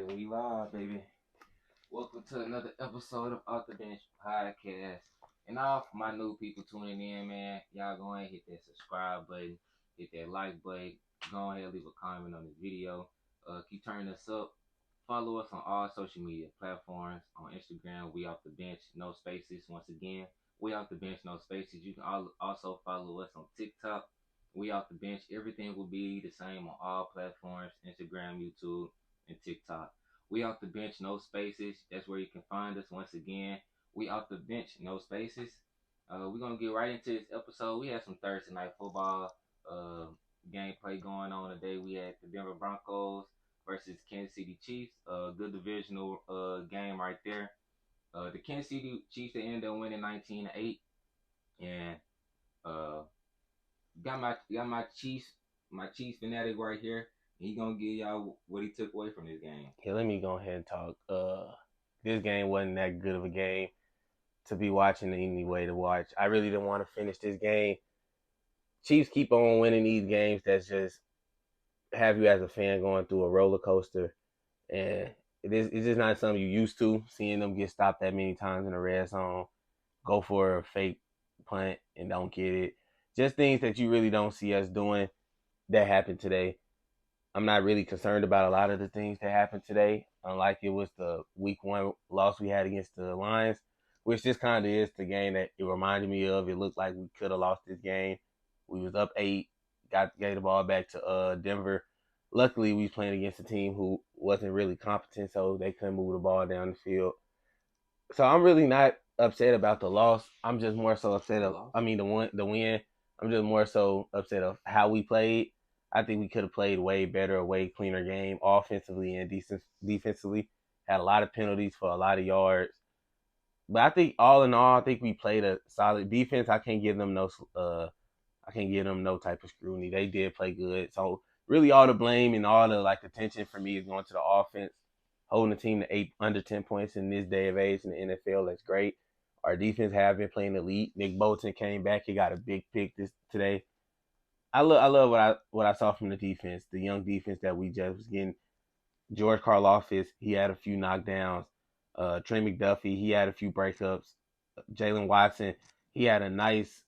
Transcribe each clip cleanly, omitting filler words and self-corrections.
We live, baby. Welcome to another episode of Off the Bench Podcast. And all for my new people tuning in, man, y'all go ahead and hit that subscribe button, hit that like button, go ahead and leave a comment on this video. Keep turning us up. Follow us on all social media platforms. On Instagram, we off the bench, no spaces. Once again, we off the bench, no spaces. You can also follow us on TikTok. We off the bench. Everything will be the same on all platforms: Instagram, YouTube, and TikTok. We off the bench, no spaces. That's where you can find us. Once again, we off the bench, no spaces. We're gonna get right into this episode. We had some Thursday night football uh, gameplay going on today. We had the Denver Broncos versus Kansas City Chiefs. Good divisional game right there. The Kansas City Chiefs they ended up winning 19-8, and uh, got my Chiefs fanatic right here. He gonna give y'all what he took away from this game. Yeah, let me go ahead and talk. This game wasn't that good of a game to be watching anyway to watch. I really didn't want to finish this game. Chiefs keep on winning these games that's just have you as a fan going through a roller coaster. And it's just not something you used to, seeing them get stopped that many times in the red zone, go for a fake punt and don't get it. Just things that you really don't see us doing that happened today. I'm not really concerned about a lot of the things that happened today, unlike it was the week one loss we had against the Lions, which this kind of is the game that it reminded me of. It looked like we could have lost this game. We was up 8, gave the ball back to Denver. Luckily, we was playing against a team who wasn't really competent, so they couldn't move the ball down the field. So I'm really not upset about the loss. I'm just more so upset the win. I'm just more so upset of how we played. I think we could have played way better, a way cleaner game offensively and defensively. Had a lot of penalties for a lot of yards. But I think all in all, I think we played a solid defense. I can't give them no type of scrutiny. They did play good. So really all the blame and all the attention for me is going to the offense. Holding the team to under 10 points in this day of age in the NFL, that's great. Our defense have been playing elite. Nick Bolton came back. He got a big pick today. I love what I saw from the defense, the young defense that we just was getting. George Karlaftis, he had a few knockdowns. Trey McDuffie, he had a few breakups. Jalen Watson, he had a nice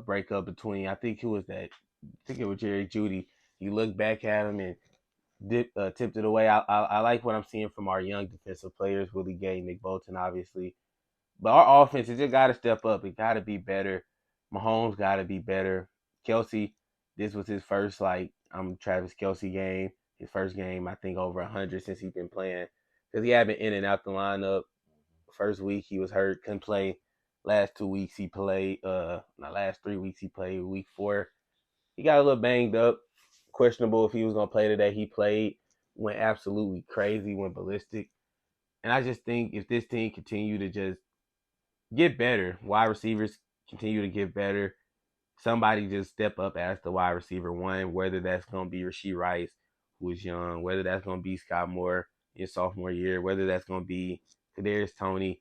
breakup between, I think it was Jerry Jeudy. He looked back at him and tipped it away. I like what I'm seeing from our young defensive players, Willie Gay, Nick Bolton, obviously. But our offense, it just got to step up. It got to be better. Mahomes got to be better. Kelsey, this was his first, Travis Kelsey game. His first game, I think, over 100 since he's been playing. Because he had been in and out the lineup. First week, he was hurt, couldn't play. Last 2 weeks, he played. Last 3 weeks, he played. Week 4, he got a little banged up. Questionable if he was going to play today. He played, went absolutely crazy, went ballistic. And I just think if this team continue to just get better, wide receivers continue to get better, somebody just step up as the wide receiver one, whether that's going to be Rashee Rice, who is young, whether that's going to be Scott Moore in sophomore year, whether that's going to be Kadarius Toney,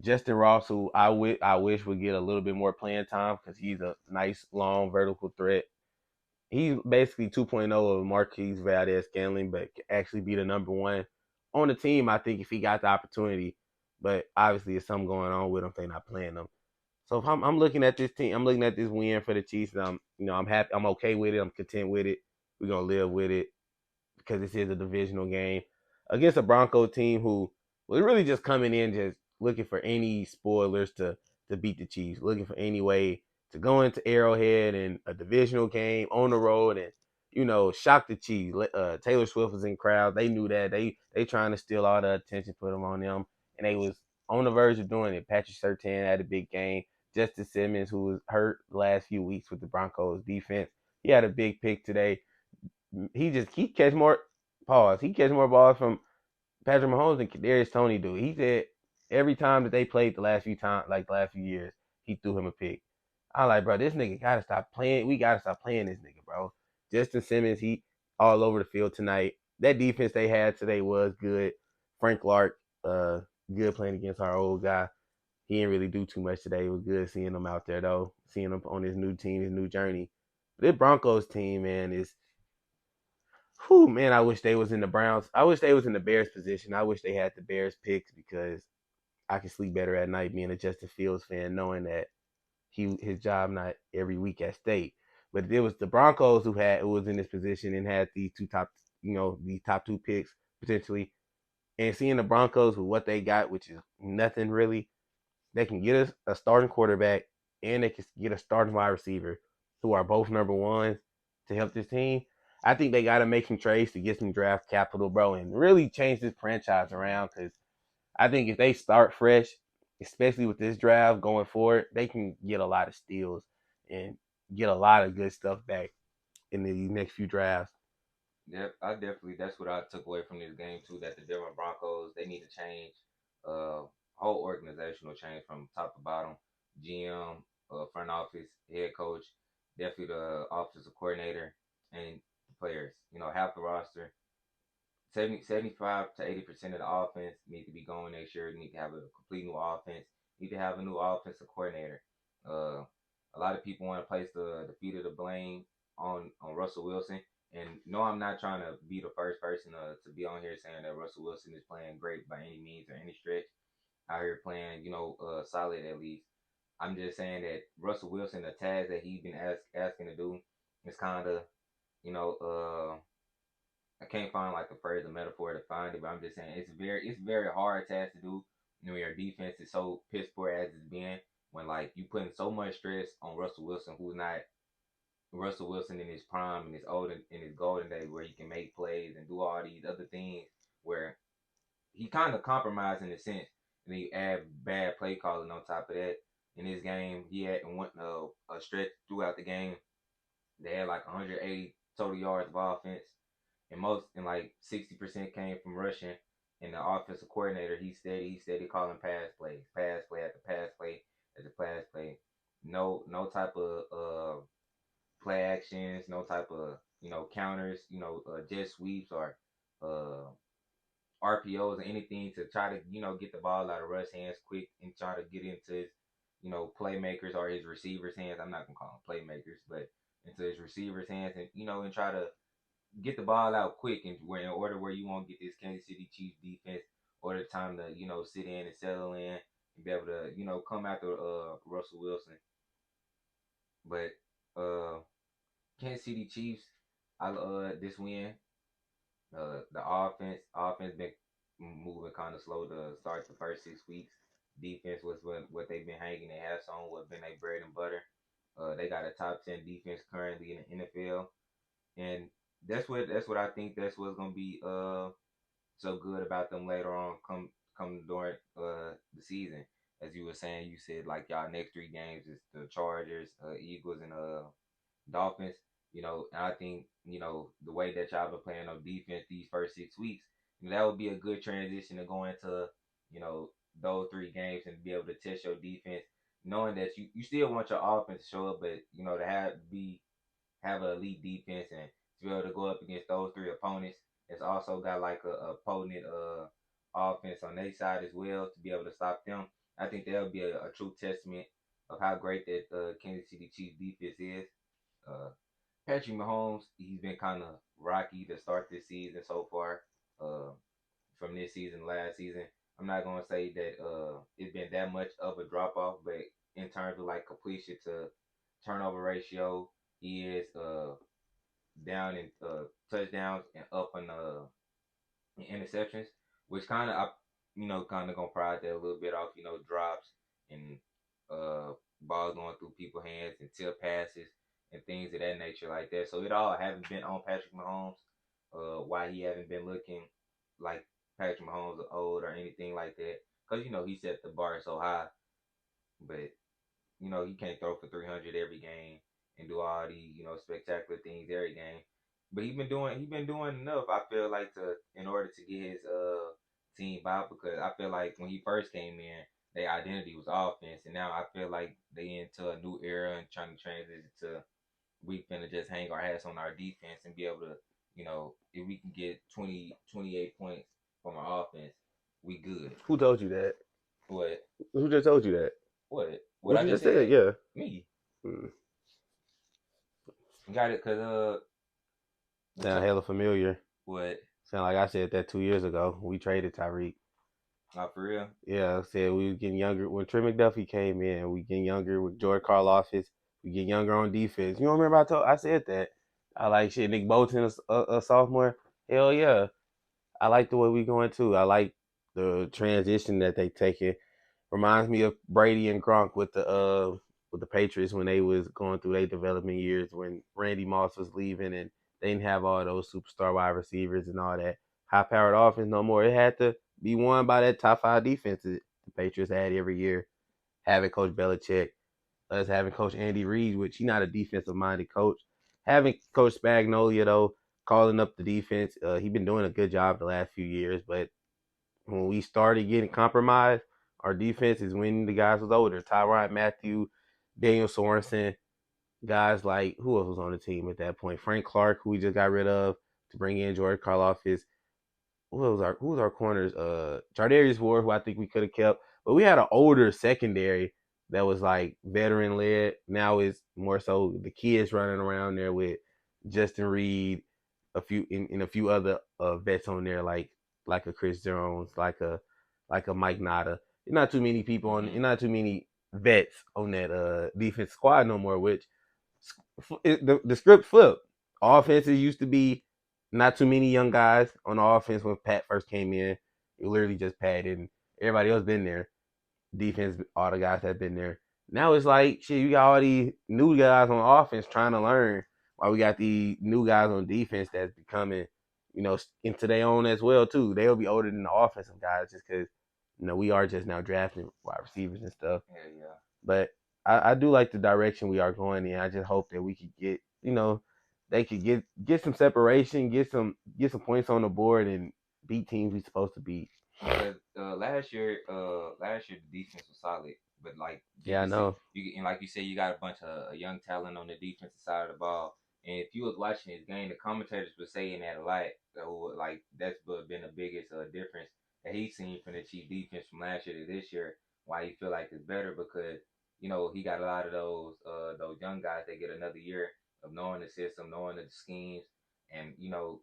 Justin Ross, who I wish would get a little bit more playing time because he's a nice, long, vertical threat. He's basically 2.0 of Marquise Valdez-Scantling, but can actually be the number one on the team, I think, if he got the opportunity. But obviously, there's something going on with him. They're not playing him. So if I'm looking at this team, I'm looking at this win for the Chiefs. I'm happy. I'm okay with it. I'm content with it. We're gonna live with it because this is a divisional game against a Broncos team who was really just coming in, just looking for any spoilers to beat the Chiefs, looking for any way to go into Arrowhead and a divisional game on the road and shock the Chiefs. Taylor Swift was in crowd. They knew that they trying to steal all the attention, put them on them, and they was on the verge of doing it. Patrick Surtain had a big game. Justin Simmons, who was hurt the last few weeks with the Broncos defense, he had a big pick today. He catch more pause. He catch more balls from Patrick Mahomes than Kadarius Toney do. He said every time that they played the last few times, like the last few years, he threw him a pick. I like, bro, this nigga gotta stop playing. We gotta stop playing this nigga, bro. Justin Simmons, he all over the field tonight. That defense they had today was good. Frank Clark, good playing against our old guy. He didn't really do too much today. It was good seeing him out there though, seeing him on his new team, his new journey. This Broncos team, man, is Whew, man, I wish they was in the Browns. I wish they was in the Bears position. I wish they had the Bears picked because I can sleep better at night being a Justin Fields fan, knowing that his job not every week at state. But it was the Broncos who was in this position and had these the top two picks potentially. And seeing the Broncos with what they got, which is nothing really, they can get us a starting quarterback and they can get a starting wide receiver who are both number ones to help this team. I think they got to make some trades to get some draft capital, bro, and really change this franchise around. Because I think if they start fresh, especially with this draft going forward, they can get a lot of steals and get a lot of good stuff back in the next few drafts. Yep, that's what I took away from this game too. That the Denver Broncos, they need to change, whole organizational change from top to bottom. GM, front office, head coach, definitely the offensive coordinator, and the players. Half the roster, 75 to 80% of the offense need to be going next year. Need to have a complete new offense. Need to have a new offensive coordinator. Uh, a lot of people want to place the feet of the blame on Russell Wilson. And no, I'm not trying to be the first person to be on here saying that Russell Wilson is playing great by any means or any stretch. Out here playing, solid at least. I'm just saying that Russell Wilson, the task that he's been asking to do, is kind of, you know, I can't find like a phrase or metaphor to find it, but I'm just saying it's very hard task to do when your defense is so piss poor as it's been. When like you putting so much stress on Russell Wilson, who's not Russell Wilson in his prime and his golden days where he can make plays and do all these other things where he kind of compromised in a sense, and then you add bad play calling on top of that. In this game, he had went a stretch throughout the game. They had like 180 total yards of offense, and like 60% came from rushing. And the offensive coordinator, he steady calling pass play after pass play after pass play. No type of play actions, no type of counters, jet sweeps or uh RPOs or anything to try to get the ball out of Russ' hands quick and try to get into his playmakers or his receivers' hands. I'm not gonna call them playmakers, but into his receivers' hands and and try to get the ball out quick and where in order where you won't get this Kansas City Chiefs defense or the time to sit in and settle in and be able to come after Russell Wilson. But Kansas City Chiefs, I this win. The offense been moving kind of slow to start the first 6 weeks. Defense was what they've been hanging their hats on, what been their bread and butter. They got a top 10 defense currently in the NFL, and that's what I think. That's what's gonna be so good about them later on come during the season. As you were saying, you said like y'all next 3 games is the Chargers, Eagles, and Dolphins. And I think the way that y'all been playing on defense these first 6 weeks, that would be a good transition to go into you know those 3 games and be able to test your defense, knowing that you still want your offense to show up, but to have an elite defense and to be able to go up against those 3 opponents. It's also got like a potent offense on their side as well to be able to stop them. I think that'll be a true testament of how great that Kansas City Chiefs defense is. Uh, Patrick Mahomes, he's been kind of rocky to start this season so far. Uh, from this season, last season, I'm not gonna say that it's been that much of a drop off, but in terms of like completion to turnover ratio, he is down in touchdowns and up in interceptions, which kind of gonna pride that a little bit off drops and balls going through people's hands and tip passes and things of that nature like that. So it all haven't been on Patrick Mahomes. Why he haven't been looking like Patrick Mahomes of old or anything like that? Because he set the bar so high, but you can't throw for 300 every game and do all these, spectacular things every game. But he been doing enough. I feel like to in order to get his team out because I feel like when he first came in, their identity was offense, and now I feel like they into a new era and trying to transition to we finna just hang our hats on our defense and be able to, if we can get 20, 28 points from our offense, we good. Who told you that? What? Who just told you that? What What I you just just said? said? Yeah. Me. Hmm. Got it, cause Sound hella familiar. What? Sound like I said that 2 years ago. We traded Tyreek. Oh, for real? Yeah, I said we was getting younger when Trey McDuffie came in. We getting younger with Jordan Karlaftis. We get younger on defense. You don't remember I said that. I like shit. Nick Bolton, a sophomore. Hell yeah. I like the way we going too. I like the transition that they taking. Reminds me of Brady and Gronk with the Patriots when they was going through their development years when Randy Moss was leaving and they didn't have all those superstar wide receivers and all that high powered offense no more. It had to be won by that top five defense that the Patriots had every year. Having Coach Belichick, us having Coach Andy Reid, which he's not a defensive minded coach. Having Coach Spagnolia though, calling up the defense, he's been doing a good job the last few years, but when we started getting compromised, our defense is when the guys was older. Tyrann Mathieu, Daniel Sorensen, guys like who else was on the team at that point? Frank Clark, who we just got rid of to bring in Jordan Karlaftis. Who was our corners? Jardarius Ward, who I think we could have kept. But we had an older secondary that was like veteran led. Now it's more so the kids running around there with Justin Reed, a few other vets on there like a Chris Jones, like a Mike Nada. There's not too many people on. Not too many vets on that defense squad no more. Which the script flipped. Offenses used to be not too many young guys on the offense when Pat first came in. It literally just Pat and everybody else been there. Defense, all the guys that been there. Now it's like shit. You got all these new guys on offense trying to learn. While we got the new guys on defense that's becoming, into their own as well too. They'll be older than the offensive guys just because, we are just now drafting wide receivers and stuff. Yeah. But I do like the direction we are going in. I just hope that we could get, they could get some separation, get some points on the board, and beat teams we supposed to beat. Because last year the defense was solid, but like yeah, I know. And like you said, you got a bunch of young talent on the defensive side of the ball. And if you was watching this game, the commentators were saying that a lot. So like that's been the biggest difference that he's seen from the Chief defense from last year to this year. Why he feel like it's better because he got a lot of those young guys that get another year of knowing the system, knowing the schemes, and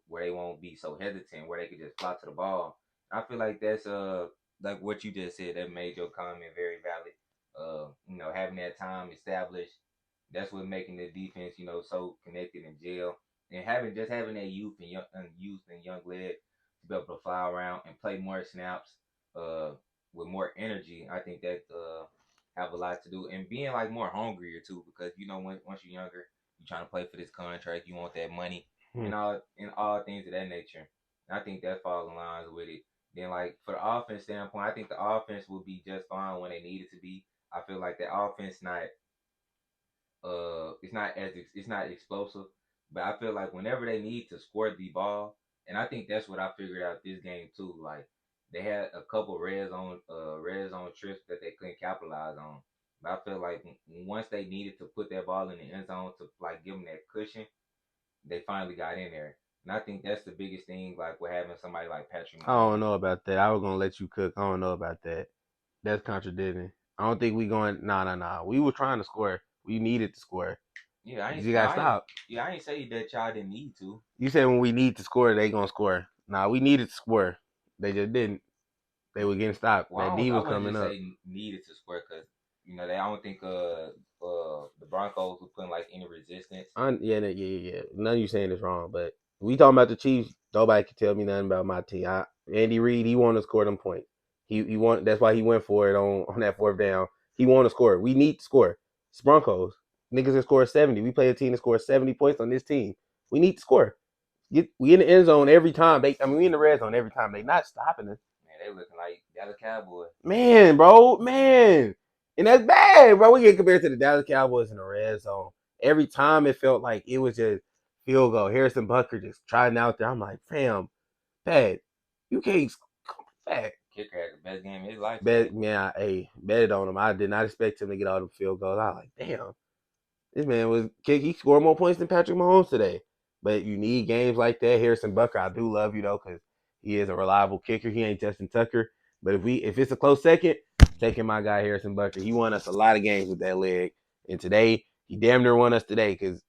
where they won't be so hesitant, where they could just fly to the ball. I feel like that's like what you just said. That made your comment very valid. Having that time established, that's what making the defense, so connected and gel, and having that youth and young leg to be able to fly around and play more snaps, with more energy. I think that have a lot to do, and being like more hungrier too, because once you're younger, you're trying to play for this contract, you want that money, and all things of that nature. And I think that falls in line with it. Then, like for the offense standpoint, I think the offense will be just fine when they need it to be. I feel like the offense it's not explosive, but I feel like whenever they need to score the ball, and I think that's what I figured out this game too. Like they had a couple red zone trips that they couldn't capitalize on. But I feel like once they needed to put that ball in the end zone to like give them that cushion, they finally got in there. And I think that's the biggest thing, like with having somebody like Patrick I Mahomes. don't know about that. I was gonna let you cook. I don't know about that. That's contradicting. I don't think we going. Nah. We were trying to score. We needed to score. Yeah, You gotta stop. I ain't say that y'all didn't need to. You said when we need to score, they gonna score. Nah, we needed to score. They just didn't. They were getting stopped. Well, That D was I coming just up. say needed to score because I don't think the Broncos were putting like any resistance. Yeah. None of you saying is wrong, but we talking about the Chiefs. Nobody can tell me nothing about my team. Andy Reid, he wanted to score them points. He want. That's why he went for it on that fourth down. He wanted to score. We need to score. It's Broncos. Niggas that score 70. We play a team that scores 70 points on this team. We need to score. We in the end zone every time. We in the red zone every time. They not stopping us. Man, they looking like Dallas Cowboys. Man, bro, man. And that's bad, bro. We get compared to the Dallas Cowboys in the red zone. Every time it felt like it was just field goal. Harrison Butker just trying out there. I'm like, fam, Pat, you can't Pat. Kicker had the best game of his life. Bet it on him. I did not expect him to get all the field goals. I was like, damn. This man was he scored more points than Patrick Mahomes today. But you need games like that. Harrison Butker, I do love you though, because he is a reliable kicker. He ain't Justin Tucker. But if it's a close second, taking my guy Harrison Butker. He won us a lot of games with that leg. And today, he damn near won us today because,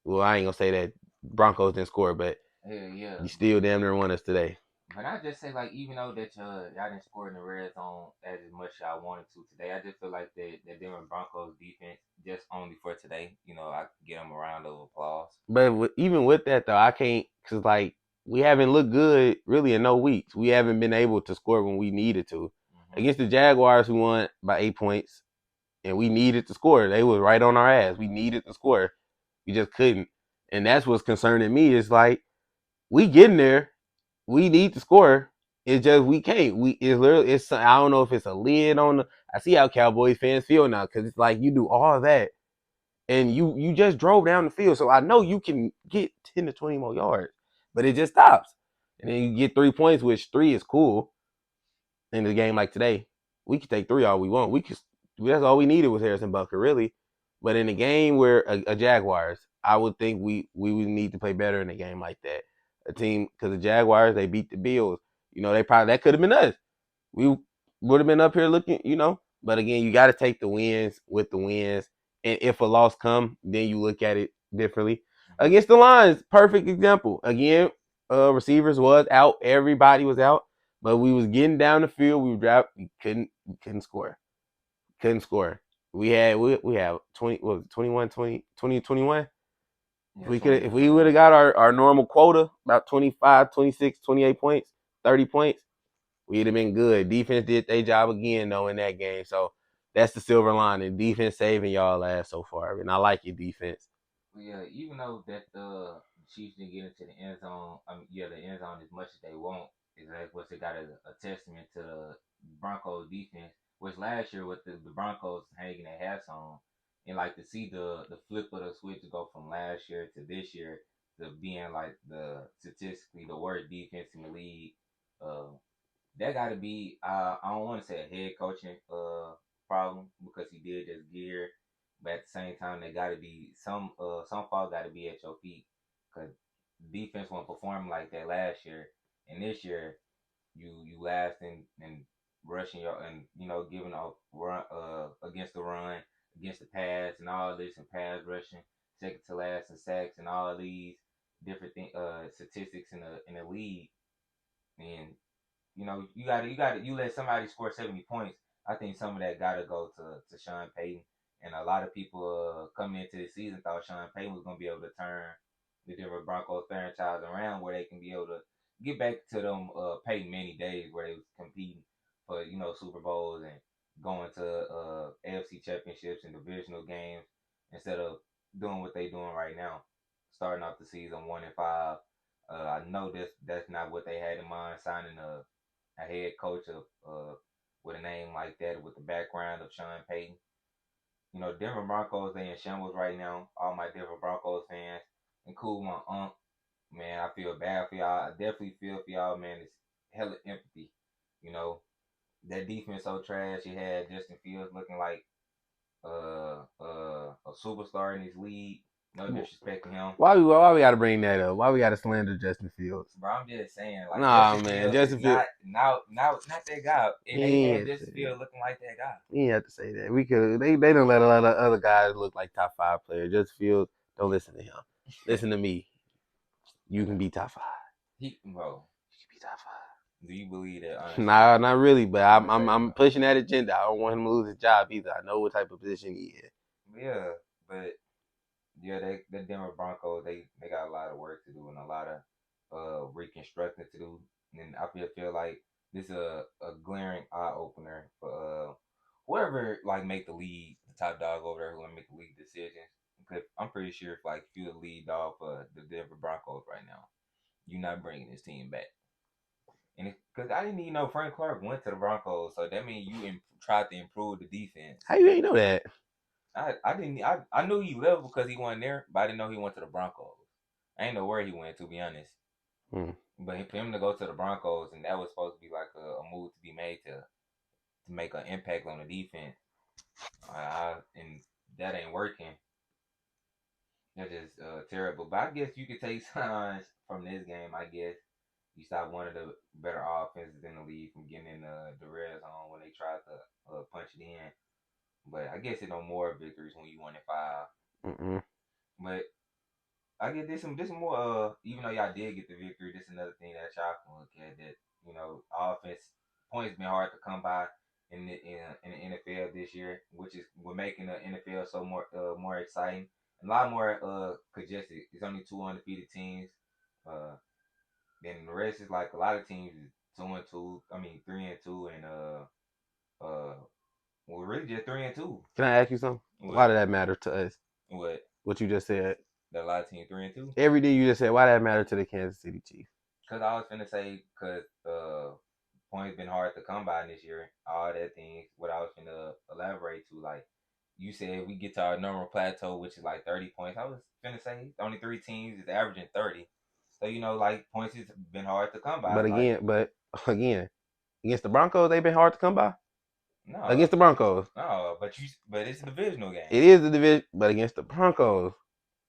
well, I ain't gonna say that Broncos didn't score, but Yeah. you still damn near won us today. But I just say like even though that y'all didn't score in the red zone as much as y'all wanted to today, I just feel like the Denver Broncos defense just only for today, I could get them a round of applause. But even with that though, I can't because like we haven't looked good really in no weeks. We haven't been able to score when we needed to. Against the Jaguars, we won by 8 points, and we needed to score. They was right on our ass. We needed to score. We just couldn't, and that's what's concerning me. Is like we getting there. We need to score. It's just we can't. It's literally I don't know if it's a lid on the. I see how Cowboys fans feel now because it's like you do all that and you just drove down the field. So I know you can get 10 to 20 more yards, but it just stops. And then you get 3 points, which 3 is cool in a game like today. We could take 3 all we want. That's all we needed was Harrison Butker, really. But in a game where a Jaguars, I would think we would need to play better in a game like that. A team because the Jaguars they beat the Bills. They probably that could have been us. We would have been up here looking. But again, you got to take the wins with the wins. And if a loss come, then you look at it differently. Against the Lions, perfect example. Again, receivers was out. Everybody was out. But we was getting down the field. We dropped. We couldn't score. Couldn't score. We have 20 what was it, 21 20 20 21. If we would have got our normal quota, about 25, 26, 28 points, 30 points, we'd have been good. Defense did their job again though in that game. So that's the silver lining. Defense saving y'all ass so far. And I like your defense. Yeah, even though that the Chiefs didn't get into the end zone, the end zone as much as they want, is that what's it got a testament to the Broncos defense, which last year with the Broncos hanging their hats on, and like to see the flip of the switch to go from last year to this year to being like the statistically the worst defense in the league, uh, that got to be I don't want to say a head coaching problem because he did just gear, but at the same time they got to be some fault got to be at your feet because defense wasn't performing like that last year, and this year you last in rushing your and giving up run against the run, against the pass and all this and pass rushing, second to last in sacks and all these different statistics in the league. And you let somebody score 70 points. I think some of that gotta go to Sean Payton. And a lot of people coming into the season thought Sean Payton was gonna be able to turn the Denver Broncos franchise around where they can be able to get back to them Peyton Manning days where they was competing for, Super Bowls and going to AFC championships and divisional games instead of doing what they doing right now. Starting off the season 1-5. I know that's not what they had in mind signing a head coach of with a name like that with the background of Sean Payton. Denver Broncos they in shambles right now. All my Denver Broncos fans, including my aunt, man, I feel bad for y'all. I definitely feel for y'all, man. It's hella empathy. You know that defense so trash. You had Justin Fields looking like a superstar in his league. No disrespect to him. Why we gotta bring that up? Why we gotta slander Justin Fields? Bro, I'm just saying, like Nah, Justin man, Fields Justin is Fields. not that guy. And they had Justin Fields looking like that guy. You ain't have to say that. We could. They don't let a lot of other guys look like top 5 players. Justin Fields. Don't listen to him. Listen to me. You can be top 5. Bro, You can be top 5. do you believe that? Honestly? Nah, not really. But I'm pushing that agenda. I don't want him to lose his job either. I know what type of position he is. Yeah, but yeah, the Denver Broncos they got a lot of work to do and a lot of reconstructing to do. And I feel like this is a glaring eye opener for whoever like make the league, the top dog over there who want to make the league decisions. Because I'm pretty sure if like you're the lead dog for the Denver Broncos right now, you're not bringing this team back. And because I didn't even know Frank Clark went to the Broncos, so that means you tried to improve the defense. How you ain't know that? I didn't I knew he left because he wasn't there, but I didn't know he went to the Broncos. I didn't know where he went to be honest. But for him to go to the Broncos and that was supposed to be like a move to be made to make an impact on the defense, and that ain't working. That's just terrible. But I guess you could take signs from this game. I guess you stop one of the better offenses in the league from getting in the red zone when they tried to punch it in. But I guess it no more victories when you 1-5. Mm-mm. But I get this more. Even though y'all did get the victory, this is another thing that y'all can look at. That offense points been hard to come by in the NFL this year, which is what making the NFL so more exciting. A lot more congested. It's only two undefeated teams. Uh, then the rest is like a lot of teams is 2-2. I mean 3-2, and well really just 3-2. Can I ask you something? Why What did that matter to us? what What you just said. that a lot of teams 3-2. Everything you just said. Why did that matter to the Kansas City Chiefs? Cause I was finna say, cause points been hard to come by this year. All that things. What I was finna elaborate to, like you said, we get to our normal plateau, which is like 30 points. I was finna say only three teams is averaging 30. So like points has been hard to come by. But Like again, against the Broncos, they've been hard to come by. no, Against the Broncos, no, but it's a divisional game. it is the division. But against the Broncos,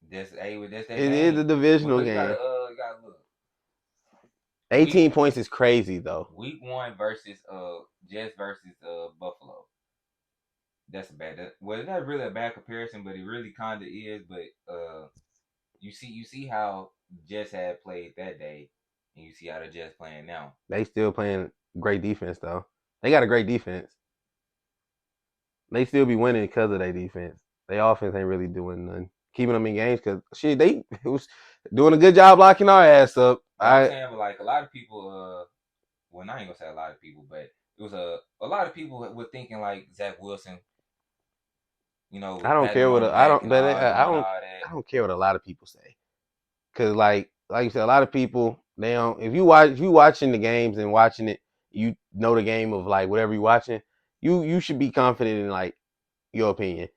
That's that it is game. a divisional Because game. you gotta look. 18 points is crazy though. Week 1 versus Jets versus Buffalo. That's a bad. Well, it's not really a bad comparison, but it really kind of is. But you see how Jets had played that day, and you see how the Jets playing now. They still playing great defense though. They got a great defense. They still be winning because of their defense. Their offense ain't really doing nothing, keeping them in games because shit they was doing a good job locking our ass up. But I'm saying, but like a lot of people, well, I ain't gonna say a lot of people, but it was a lot of people were thinking like Zach Wilson. I don't care what I don't, but I don't care what a lot of people say. Cause like you said, a lot of people they don't. If you watching the games and watching it, you know the game of like whatever you're watching. You should be confident in like your opinion.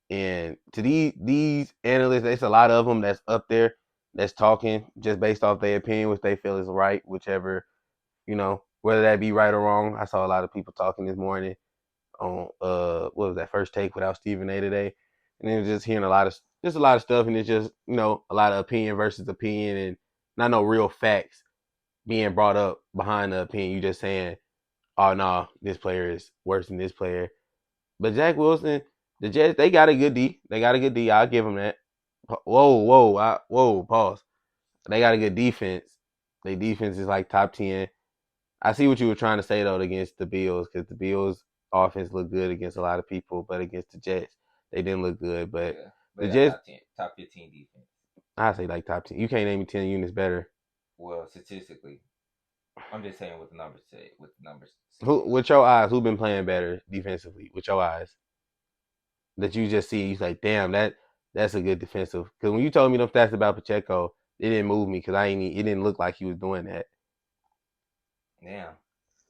And to these analysts, there's a lot of them that's up there that's talking just based off their opinion, which they feel is right, whichever whether that be right or wrong. I saw a lot of people talking this morning on what was that First Take without Stephen A today, and then just hearing a lot of stuff, and it's just a lot of opinion versus opinion, and not no real facts being brought up behind the opinion. You just saying, oh no, this player is worse than this player. But Jack Wilson, the Jets, they got a good D. They got a good D. I'll give them that. Whoa, pause. They got a good defense. Their defense is like top 10. I see what you were trying to say though against the Bills, because the Bills offense looked good against a lot of people, but against the Jets they didn't look good. But the Jets, top 15 defense. I say like top 10. You can't name me 10 units better. Well, statistically, I'm just saying what the numbers say. With the numbers, who with your eyes, who been playing better defensively with your eyes that you just see? You like, damn, that's a good defensive. Because when you told me them stats about Pacheco, it didn't move me because it didn't look like he was doing that. Damn.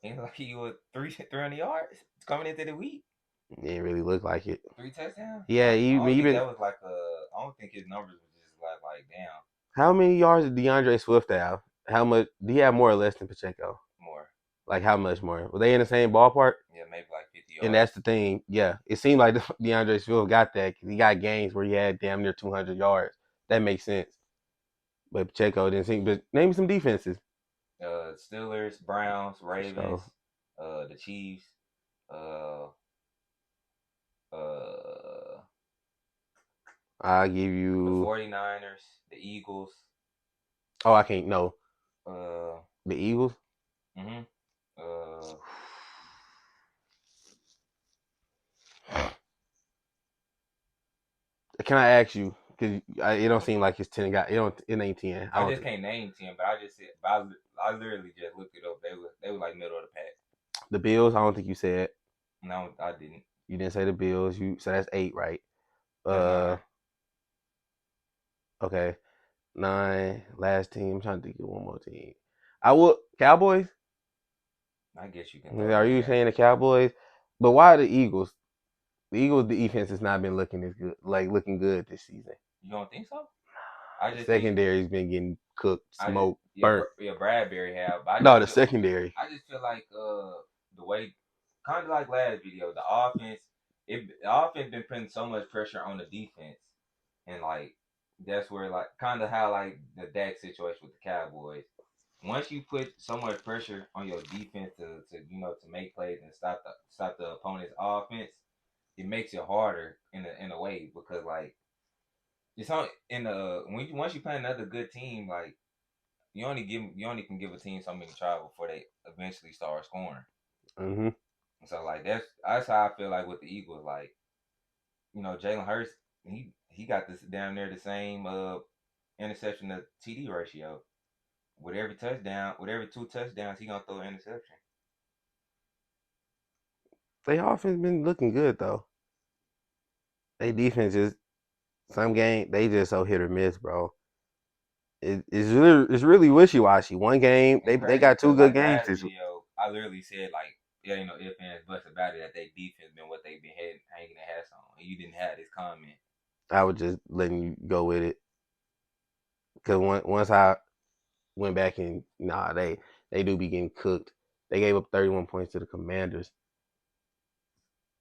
Ain't like he was 300 yards coming into the week. It didn't really look like it. 3 touchdowns. Yeah, I don't think that was like I don't think his numbers was just like damn. How many yards did DeAndre Swift have? How much? Do he have more or less than Pacheco? More. Like how much more? Were they in the same ballpark? Yeah, maybe like 50 yards. And that's the thing. Yeah, it seemed like DeAndre Swift got that because he got games where he had damn near 200 yards. That makes sense. But Pacheco didn't seem. But name me some defenses. Steelers, Browns, Ravens, the Chiefs, I'll give you the 49ers, the Eagles. Oh, I can't know. The Eagles. Mhm. Can I ask you? Because it don't seem like it's 10. It ain't 10. I just can't name 10, but I just said. I literally just looked it up. They were like middle of the pack. The Bills. I don't think you said. No, I didn't. You didn't say the Bills. So that's 8, right? Okay, 9. Last team. I'm trying to think of one more team. I will Cowboys. I guess you can. Are you saying the Cowboys? But why the Eagles? The Eagles' defense has not been looking as good, looking good this season. You don't think so? The secondary's been getting cooked, smoked, burnt. Yeah, Bradbury have. The secondary. I just feel like the way, kind of like last video, the offense been putting so much pressure on the defense, and like that's where like kind of how like the Dak situation with the Cowboys. Once you put so much pressure on your defense to make plays and stop the opponent's offense, it makes it harder in a way because like It's on in the once you play another good team, like you only can give a team so many tries before they eventually start scoring. Mm-hmm. So like that's how I feel like with the Eagles. Like Jalen Hurts, he got this down there the same interception to TD ratio. With every two touchdowns, he gonna throw an interception. They offense been looking good though. They defense just some game they just so hit or miss, bro. It's really wishy washy. One game It's they crazy got two because good like games last this. video, I literally said like it ain't no ifs ands buts about it that they defense been what they been hanging their hats on, and you didn't have this comment. I was just letting you go with it because once I went back and they do be getting cooked. They gave up 31 points to the Commanders.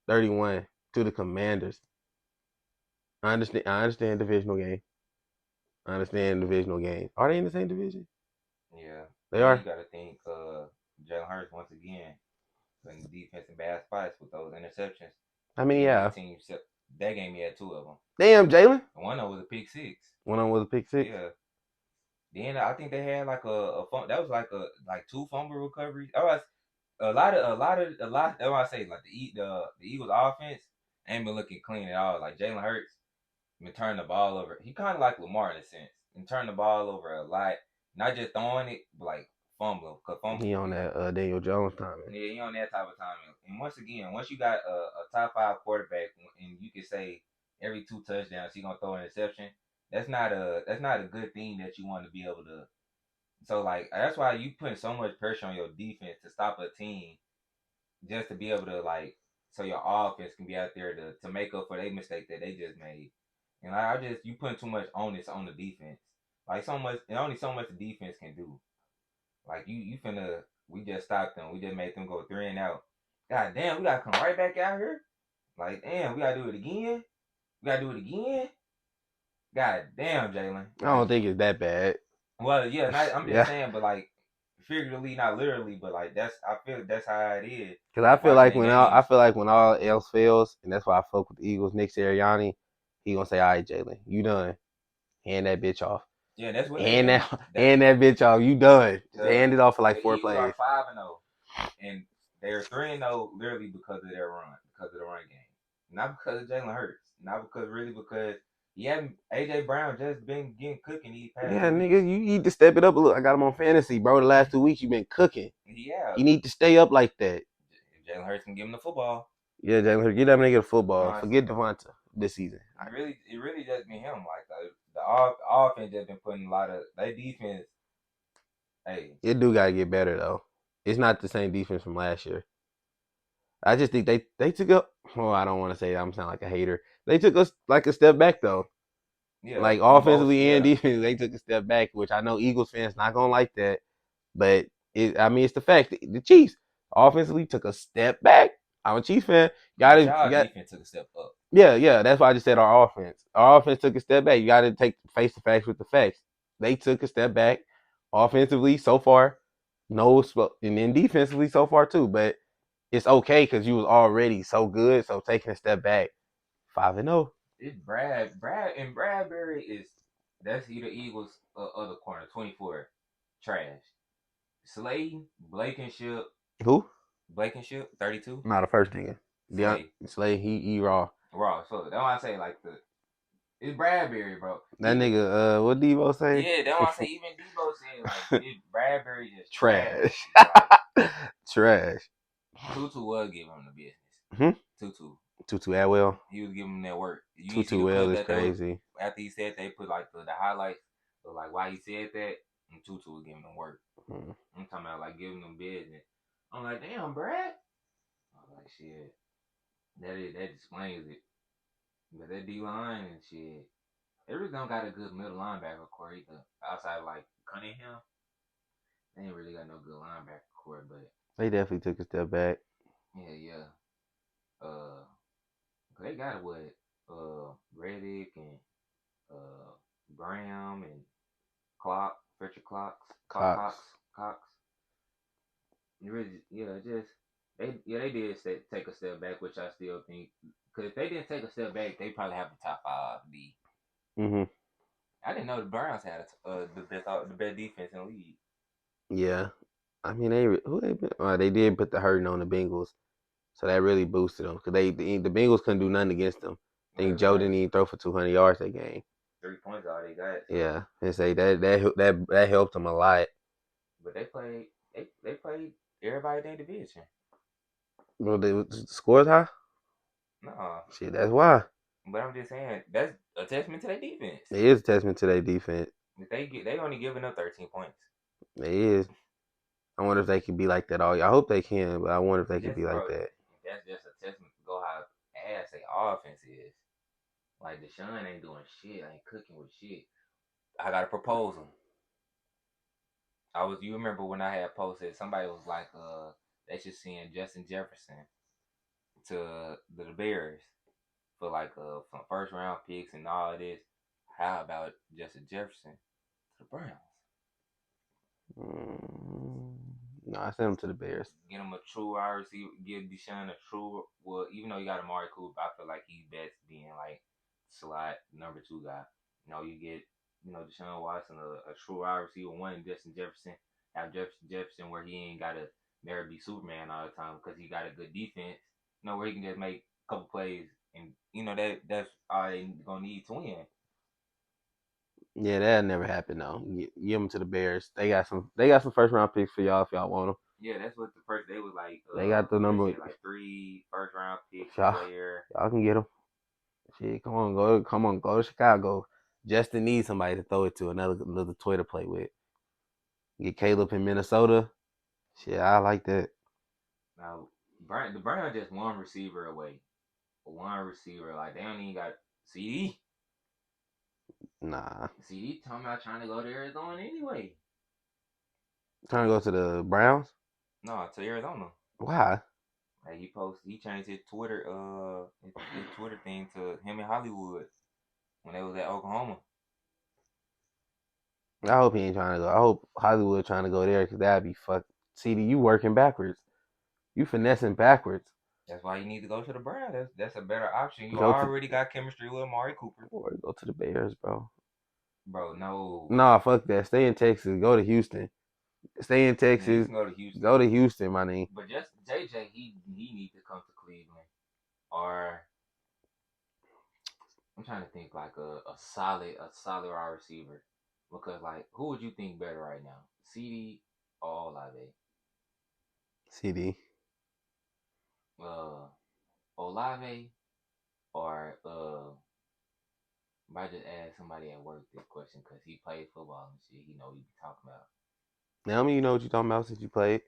31 to the Commanders. I understand divisional game. I understand divisional game. Are they in the same division? Yeah, They and you are. got to think Jalen Hurts once again putting the defense in bad spots with those interceptions, I mean, giving yeah. his team that game he had two of them. Damn, Jalen. And one of them was a pick six. One of them was a pick six. Yeah. Then I think they had like a that was like two fumble recoveries. Oh, a lot. That's why I say like the Eagles offense ain't been looking clean at all. Like Jalen Hurts been turning the ball over. He kind of like Lamar in a sense, and turn the ball over a lot. Not just throwing it, but like fumbling. He on that Daniel Jones timing. Yeah, he on that type of timing. And once again, once you got a top five quarterback, and you can say every two touchdowns he gonna throw an interception, that's not a good thing that you want to be able to. So like that's why you putting so much pressure on your defense to stop a team just to be able to like so your offense can be out there to make up for their mistake that they just made. And I just you putting too much onus on the defense. Like so much and only so much the defense can do. Like you finna we just stopped them. We just made them go 3-and-out. God damn, we gotta come right back out here. Like damn, we gotta do it again. We gotta do it again. God damn, Jalen. I Like don't think it's that bad. well, yeah, I'm just Yeah, saying, but like figuratively, not literally, but like I feel that's how it is. because I feel Watching like the I games. feel like when all else fails, and that's why I fuck with the Eagles. Nick Sirianni, he gonna say, "All right, Jalen, you done. Hand that bitch off. Yeah, that's what they Hand do. that hand that bitch off. You done. Just The hand it off for like the four Eagles plays." are 5-0, and they're 3-0 literally because of their run, because of the run game, not because of Jalen Hurts, not because really because he haven't. AJ Brown just been getting cooking these past Yeah, 2 weeks. nigga, you need to step it up a little. I got him on fantasy, bro. The last 2 weeks you been cooking. Yeah, You need to stay up like that. if Jalen Hurts can give him the football. Yeah, Jalen, get that nigga the football. Honestly, Forget Devonta this season. it really just been him. Like the offense just been putting a lot of their defense. Hey, It do gotta get better though. It's not the same defense from last year. I just think they took up. Well, I don't want to say I'm sound like a hater. They took us like a step back though. yeah, Like on both, offensively and yeah. defensively, they took a step back, which I know Eagles fans not gonna like that. But I mean, it's the fact. The Chiefs offensively took a step back. I'm a Chiefs fan. But y'all Got defense took a step up. yeah. That's why I just said our offense. Our offense took a step back. You got to take face the facts with the facts. They took a step back offensively so far. No, and then defensively so far too. But it's okay because you was already so good. So taking a step back, 5-0. It's and Bradbury is that's he the Eagles other corner 24 trash. Slay Blankenship Who? 32 Not a first nigga. Slay Slay, he raw. raw. So that's why I say like it's Bradbury, bro. That nigga, what Devo say? Yeah, that's why I say even Debo said like it Bradbury just trash. Trash. Like Trash. Tutu was giving him the business. Hmm? Tutu. Tutu Atwell. He was giving him that work. You ain't see Tutu the Well clip is that they was crazy. after he said they put like the highlights of like why he said that, and Tutu was giving him work. I'm talking about like giving them business. I'm like, damn, Brad. I was like, shit. That explains it. But that D line and shit, they really don't got a good middle linebacker core either. Outside of like Cunningham, they ain't really got no good linebacker core. But They definitely took a step back. yeah. Uh, they got what Reddick and Graham and Fletcher Cox. Cox. You really, yeah, just they did take a step back, which I still think because if they didn't take a step back, they probably have the top 5 B. Mhm. I didn't know the Browns had the best defense in the league. Yeah. I mean, who they been? They did put the hurting on the Bengals, so that really boosted them because the Bengals couldn't do nothing against them. I think Right, Joe right. didn't even throw for 200 yards that game. 3 points all they got. So. Yeah, and say that helped them a lot. But they played everybody in their division. Well, the scores high. No, Shit, that's why. but I'm just saying that's a testament to their defense. It is a testament to their defense. If they only giving up 13 points. It is. I wonder if they can be like that all year. I hope they can, but I wonder if they can Just be like bro, that. that's just a testament to go how ass their offense is. Like Deshaun ain't doing shit, ain't cooking with shit. I got a proposal. You remember when I had posted, somebody was like, they should send Justin Jefferson to the Bears for like some first round picks and all of this. How about Justin Jefferson to the Browns? Mm, no, I sent them to the Bears. Get him a true wide receiver. Give Deshaun a true. Well, even though you got Amari Cooper, I feel like he's best being like slot number 2 guy. You get Deshaun Watson a true wide receiver one, and Justin Jefferson have Jefferson where he ain't gotta never be Superman all the time because he got a good defense. Where he can just make a couple plays, and that's all they gonna need to win. Yeah, that never happened though. Give them to the Bears. They got some. They got some first round picks for y'all if y'all want them. Yeah, that's what the first they was like. They got the What they number. said, like 3 first round picks, a Y'all, player. y'all can get them. Shit, come on, go to Chicago. Justin needs somebody to throw it to another Twitter play with. Get Caleb in Minnesota. Shit, I like that. Now, the Browns just one receiver away. One receiver, like they don't even got CD. Nah, CD talking about trying to go to Arizona anyway. trying to go to the Browns. No, to Arizona. Why? Like he changed his Twitter thing to him in Hollywood when they was at Oklahoma. I hope he ain't trying to go. I hope Hollywood trying to go there because that'd be fuck. CD, you working backwards. You finessing backwards. That's why you need to go to the Browns. That's a better option. You Go to already got chemistry with Amari Cooper. or go to the Bears, bro. Bro, no. Nah, fuck that. Stay in Texas. Go to Houston. Stay in Yeah, you Texas. can go to Houston. Go to Houston, my name. But just JJ, he needs to come to Cleveland. Or I'm trying to think like a solid wide receiver. Because like who would you think better right now? CD or Olave? CD. Uh Olave or I just ask somebody at work this question because he played football and shit. He know what he be talking about. Now, I mean, you know what you talking about since you played.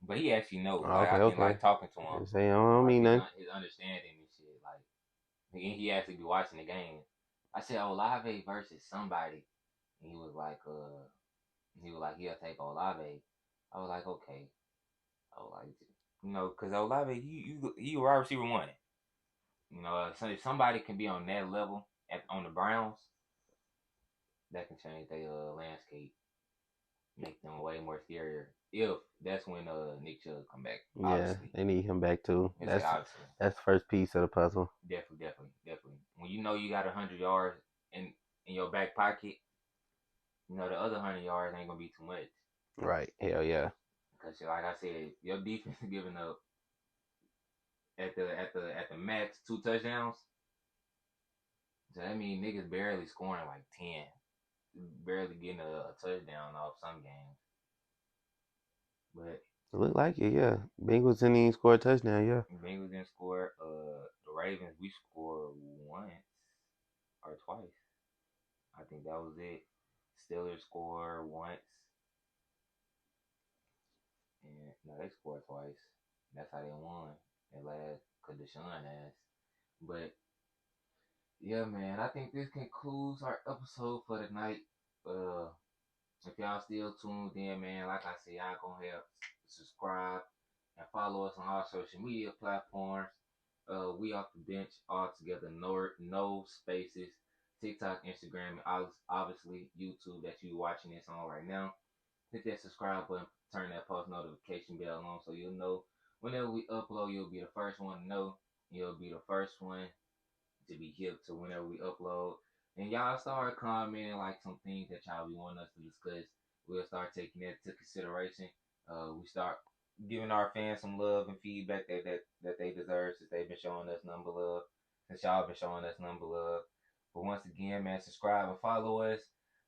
But he actually knows. Oh, Like okay, I can okay. like talking to him. Just say I don't Like mean nothing. his understanding and shit. Like he actually be watching the game. I said Olave versus somebody, and he was like he'll take Olave. I was like okay. I was like because Olave he wide receiver one. So if somebody can be on that level on the Browns, that can change their landscape, make them way more scarier. If that's when Nick Chubb come back, Yeah, obviously. they need him back too. It's like obviously. That's the first piece of the puzzle. Definitely. When you got 100 yards in your back pocket, the other 100 yards ain't gonna be too much. Right. Hell yeah. Because like I said, your defense is giving up at the max 2 touchdowns. So that means niggas barely scoring like 10, barely getting a touchdown off some games. But It looked like it, yeah. Bengals didn't even score a touchdown, yeah. Bengals didn't score. The Ravens we scored once or twice. I think that was it. Steelers scored once. And no, they scored twice. That's how they won. At last, cause Deshaun ass. But yeah, man, I think this concludes our episode for tonight. Uh, if y'all still tuned in, man, like I said, y'all gonna have subscribe and follow us on all social media platforms. We off the bench all together, no spaces. TikTok, Instagram, and obviously YouTube that you watching this on right now. Hit that subscribe button, turn that post notification bell on so you'll know whenever we upload, you'll be the first one to know. You'll be the first one to be hip to whenever we upload. And y'all start commenting like some things that y'all be wanting us to discuss. We'll start taking that into consideration. We start giving our fans some love and feedback that they deserve since they've been showing us number love. Since y'all been showing us number love. But once again, man, subscribe and follow us.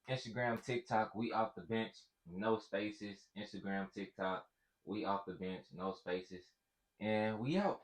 Instagram, TikTok, we off the bench, no spaces. Instagram, TikTok, we off the bench, no spaces. And we out.